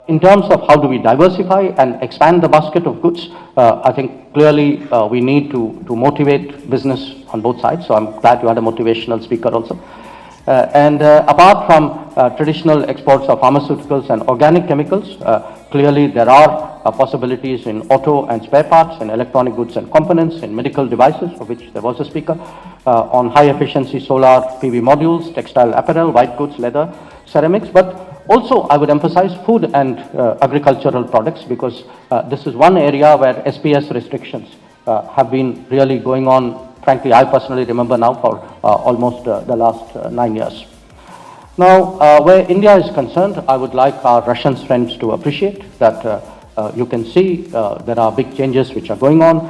In terms of how do we diversify and expand the basket of goods, I think clearly we need to motivate business on both sides. So I'm glad you had a motivational speaker also. Apart from traditional exports of pharmaceuticals and organic chemicals, clearly there are possibilities in auto and spare parts, in electronic goods and components, in medical devices, for which there was a speaker, on high efficiency solar PV modules, textile apparel, white goods, leather, ceramics, but also I would emphasize food and agricultural products, because this is one area where SPS restrictions have been really going on. Frankly, I personally remember now for almost the last 9 years. Now, where India is concerned, I would like our Russian friends to appreciate that you can see there are big changes which are going on.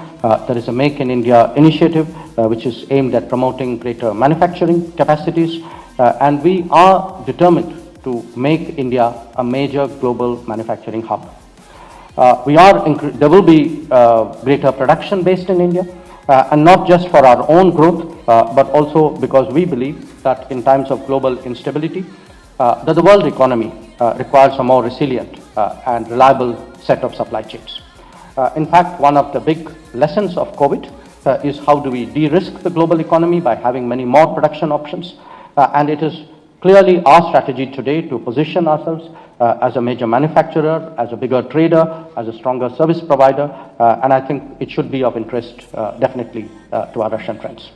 There is a Make in India initiative which is aimed at promoting greater manufacturing capacities, and we are determined to make India a major global manufacturing hub. There will be greater production based in India, and not just for our own growth, but also because we believe that in times of global instability, that the world economy requires a more resilient and reliable set of supply chains. In fact, one of the big lessons of COVID is how do we de-risk the global economy by having many more production options, and it is clearly our strategy today to position ourselves as a major manufacturer, as a bigger trader, as a stronger service provider, and I think it should be of interest definitely to our Russian friends.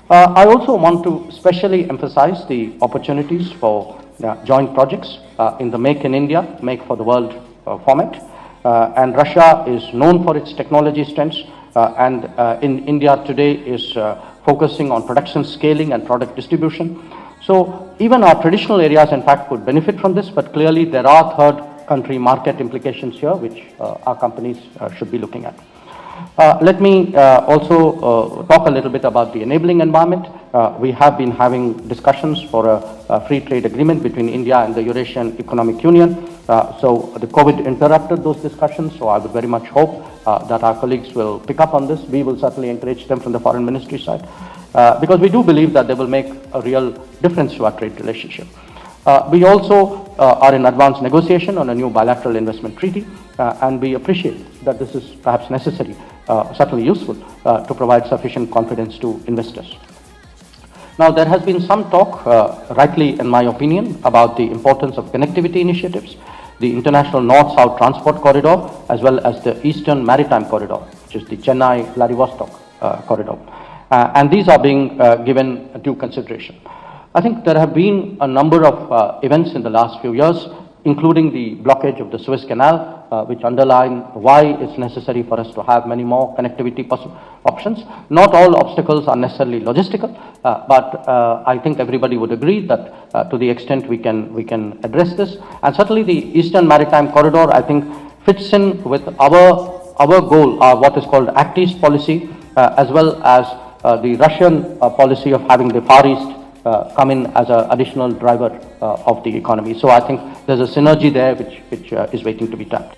I also want to specially emphasize the opportunities for joint projects in the Make in India, Make for the World format, and Russia is known for its technology strengths, and in India today is focusing on production scaling and product distribution. So even our traditional areas, in fact, could benefit from this, but clearly there are third country market implications here, which our companies should be looking at. Let me also talk a little bit about the enabling environment. We have been having discussions for a free trade agreement between India and the Eurasian Economic Union. So the COVID interrupted those discussions, so I would very much hope that our colleagues will pick up on this. We will certainly encourage them from the foreign ministry side, because we do believe that they will make a real difference to our trade relationship. We also are in advanced negotiation on a new bilateral investment treaty, and we appreciate that this is perhaps necessary, certainly useful, to provide sufficient confidence to investors. Now, there has been some talk, rightly in my opinion, about the importance of connectivity initiatives, the international north-south transport corridor, as well as the eastern maritime corridor, which is the Chennai-Vladivostok corridor. And these are being given due consideration. I think there have been a number of events in the last few years, including the blockage of the Suez Canal, which underline why it's necessary for us to have many more connectivity options. Not all obstacles are necessarily logistical, but I think everybody would agree that to the extent we can address this. And certainly the Eastern Maritime Corridor, I think, fits in with our goal, what is called Act East policy, as well as the Russian policy of having the Far East come in as an additional driver of the economy. So I think there's a synergy there which is waiting to be tapped.